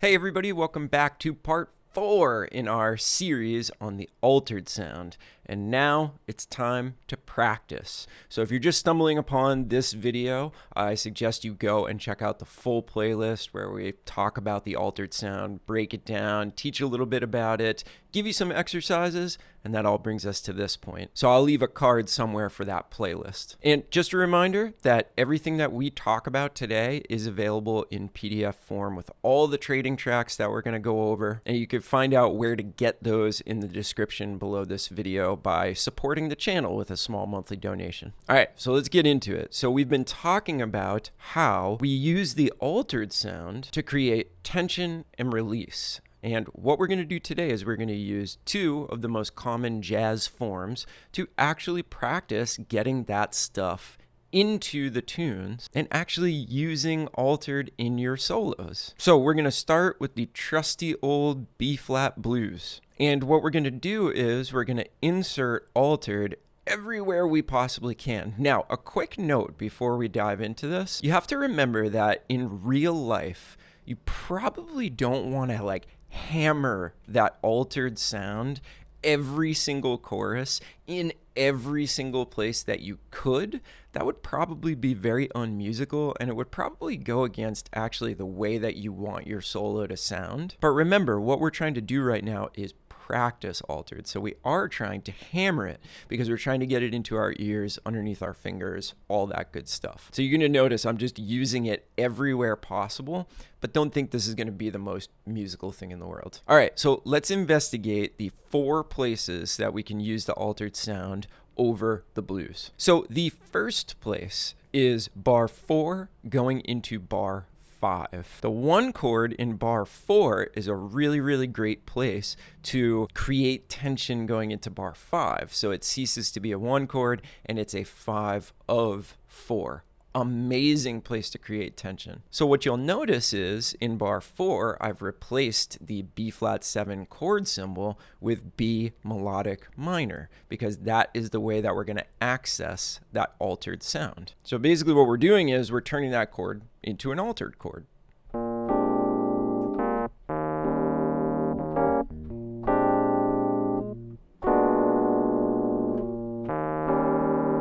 Hey everybody, welcome back to part 4 in our series on the altered sound. And now it's time to practice. So if you're just stumbling upon this video, I suggest you go and check out the full playlist where we talk about the altered sound, break it down, teach a little bit about it, give you some exercises, and that all brings us to this point. So I'll leave a card somewhere for that playlist. And just a reminder that everything that we talk about today is available in PDF form with all the trading tracks that we're going to go over. And you can find out where to get those in the description below this video by supporting the channel with a small monthly donation. All right, so let's get into it. So we've been talking about how we use the altered sound to create tension and release. And what we're going to do today is we're going to use two of the most common jazz forms to actually practice getting that stuff into the tunes and actually using altered in your solos. So we're going to start with the trusty old B-flat blues. And what we're going to do is we're going to insert altered everywhere we possibly can. Now, a quick note before we dive into this. You have to remember that in real life, you probably don't want to hammer that altered sound every single chorus in every single place that you could. That would probably be very unmusical, and it would probably go against actually the way that you want your solo to sound. But remember, what we're trying to do right now is practice altered. So we are trying to hammer it because we're trying to get it into our ears, underneath our fingers, all that good stuff. So you're going to notice I'm just using it everywhere possible, but don't think this is going to be the most musical thing in the world. All right, so let's investigate the 4 places that we can use the altered sound over the blues. So the first place is bar 4 going into bar 5. The 1 chord in bar 4 is a really great place to create tension going into bar 5. So it ceases to be a 1 chord and it's a 5 of 4. Amazing place to create tension. So what you'll notice is in bar 4, I've replaced the B flat 7 chord symbol with B melodic minor because that is the way that we're going to access that altered sound. So basically what we're doing is we're turning that chord into an altered chord.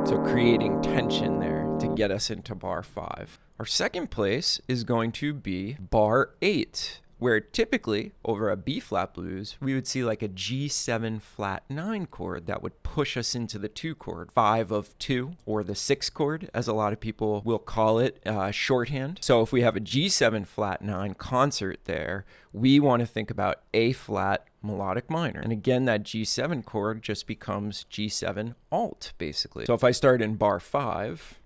So creating tension there to get us into bar 5. Our second place is going to be bar 8, where typically over a B flat blues, we would see like a G7 flat 9 chord that would push us into the 2 chord, 5 of 2, or the 6 chord, as a lot of people will call it shorthand. So if we have a G7 flat 9 concert there, we want to think about A flat melodic minor. And again, that G7 chord just becomes G7 alt, basically. So if I start in bar 5,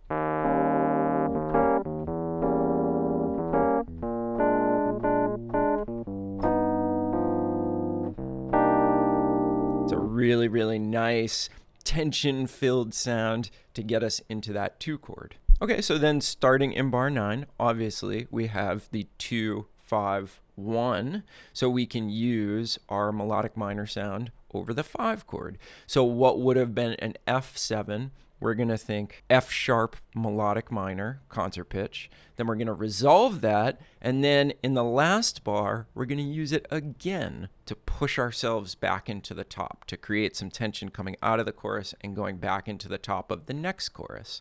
it's a really nice tension-filled sound to get us into that 2 chord. Okay, so then starting in bar 9, obviously we have the 2, 5, 1, so we can use our melodic minor sound over the 5 chord. So what would have been an F7, we're going to think F sharp melodic minor concert pitch. Then we're going to resolve that, and then in the last bar, we're going to use it again to push ourselves back into the top, to create some tension coming out of the chorus and going back into the top of the next chorus.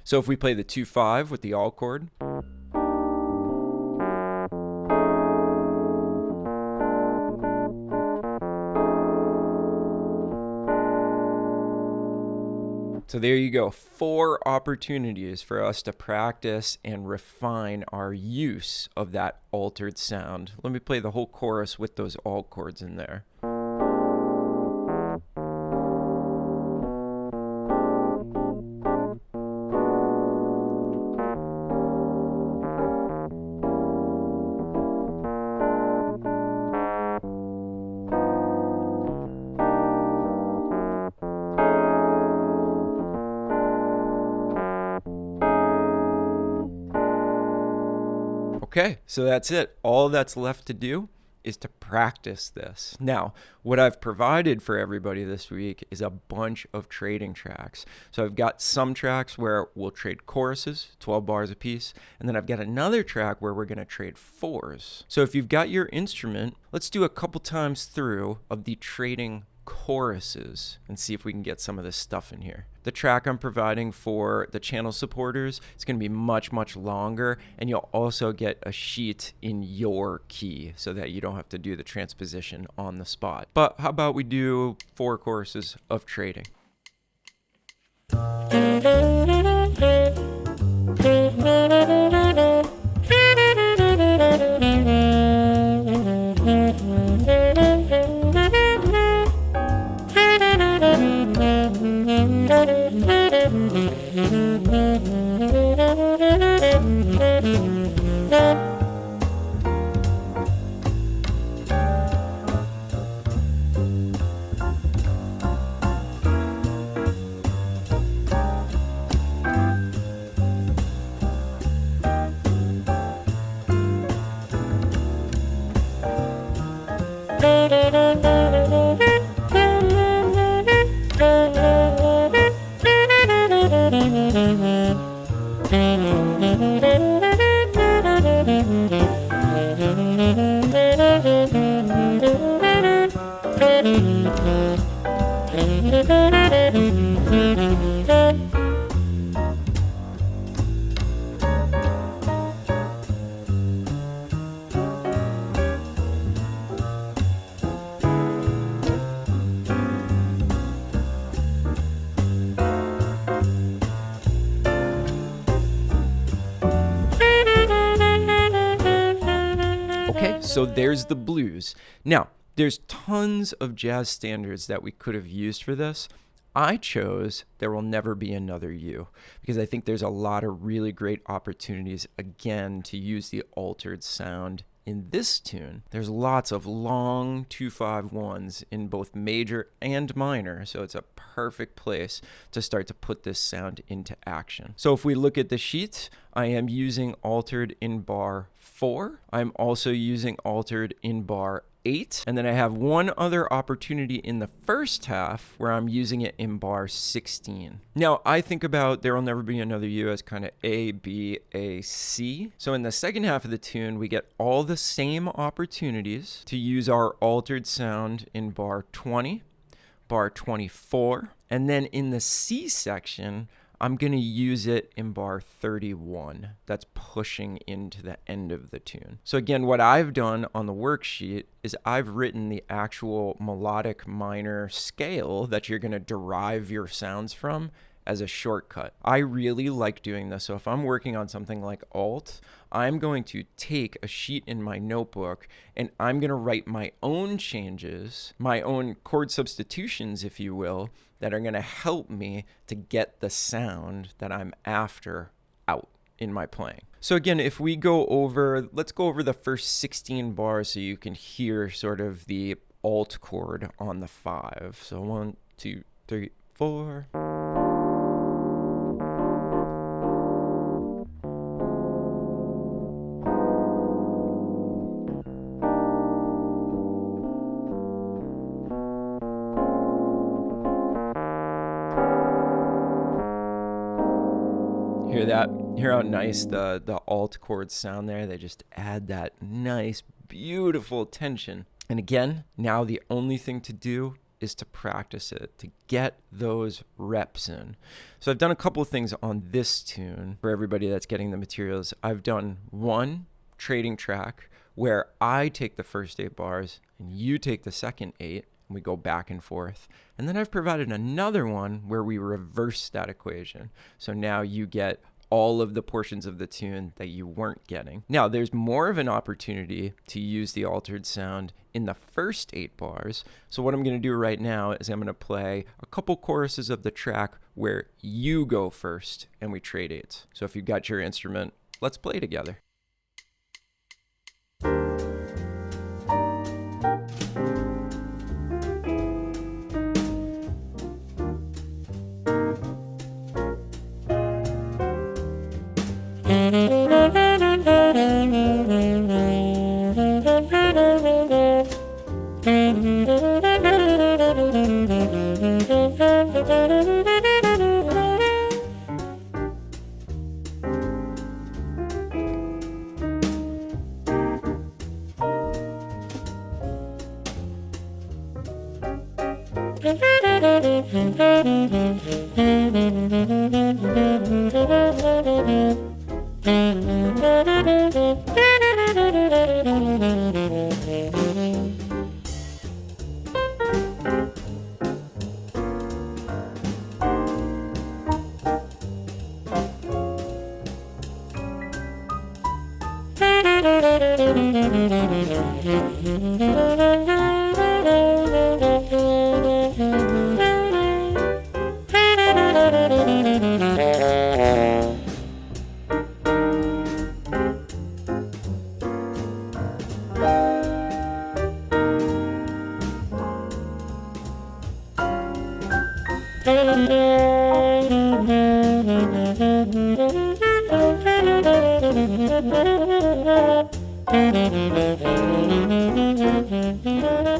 So if we play the 2-5 with the alt chord, so there you go, 4 opportunities for us to practice and refine our use of that altered sound. Let me play the whole chorus with those alt chords in there. Okay, so that's it. All that's left to do is to practice this. Now, what I've provided for everybody this week is a bunch of trading tracks. So I've got some tracks where we'll trade choruses, 12 bars apiece, and then I've got another track where we're going to trade fours. So if you've got your instrument, let's do a couple times through of the trading choruses and see if we can get some of this stuff in here. The track I'm providing for the channel supporters is going to be much, much longer, and you'll also get a sheet in your key so that you don't have to do the transposition on the spot. But how about we do 4 choruses of trading? Okay, so there's the blues. Now, there's tons of jazz standards that we could have used for this. I chose There Will Never Be Another You because I think there's a lot of really great opportunities, again, to use the altered sound in this tune. There's lots of long 2-5-1s in both major and minor, so it's a perfect place to start to put this sound into action. So if we look at the sheet, I am using altered in bar 4. I'm also using altered in bar 8, and then I have one other opportunity in the first half where I'm using it in bar 16. Now, I think about There Will Never Be Another You as kind of A, B, A, C. So in the second half of the tune, we get all the same opportunities to use our altered sound in bar 20, bar 24, and then in the C section, I'm going to use it in bar 31. That's pushing into the end of the tune. So again, what I've done on the worksheet is I've written the actual melodic minor scale that you're going to derive your sounds from as a shortcut. I really like doing this. So if I'm working on something like alt, I'm going to take a sheet in my notebook and I'm going to write my own changes, my own chord substitutions, if you will, that are going to help me to get the sound that I'm after out in my playing. So again, if we go over, let's go over the first 16 bars so you can hear sort of the alt chord on the 5. So 1, 2, 3, 4. Hear that? Hear how nice the alt chords sound there? They just add that nice, beautiful tension. And again, now the only thing to do is to practice it, to get those reps in. So I've done a couple of things on this tune for everybody that's getting the materials. I've done one trading track where I take the first 8 bars and you take the second 8. And we go back and forth. And then I've provided another one where we reverse that equation. So now you get all of the portions of the tune that you weren't getting. Now, there's more of an opportunity to use the altered sound in the first 8 bars. So what I'm going to do right now is I'm going to play a couple choruses of the track where you go first and we trade 8s. So if you've got your instrument, let's play together.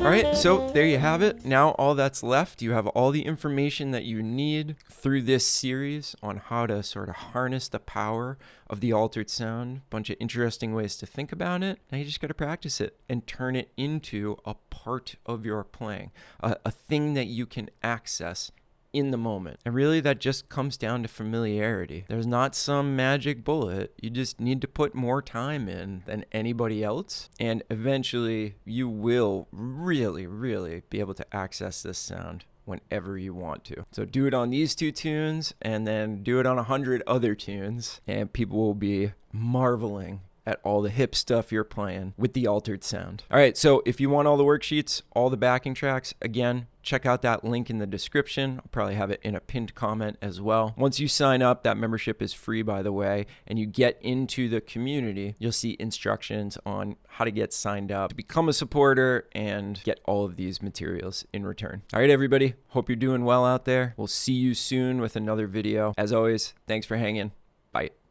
Alright, so there you have it. Now all that's left, you have all the information that you need through this series on how to sort of harness the power of the altered sound. Bunch of interesting ways to think about it. Now you just got to practice it and turn it into a part of your playing, a thing that you can access in the moment. And really that just comes down to familiarity. There's not some magic bullet. You just need to put more time in than anybody else. And eventually you will really, really be able to access this sound whenever you want to. So do it on these 2 tunes and then do it on 100 other tunes, and people will be marveling at all the hip stuff you're playing with the altered sound. All right, so if you want all the worksheets, all the backing tracks, again, check out that link in the description. I'll probably have it in a pinned comment as well. Once you sign up, that membership is free, by the way, and you get into the community, you'll see instructions on how to get signed up to become a supporter and get all of these materials in return. All right, everybody, hope you're doing well out there. We'll see you soon with another video. As always, thanks for hanging. Bye.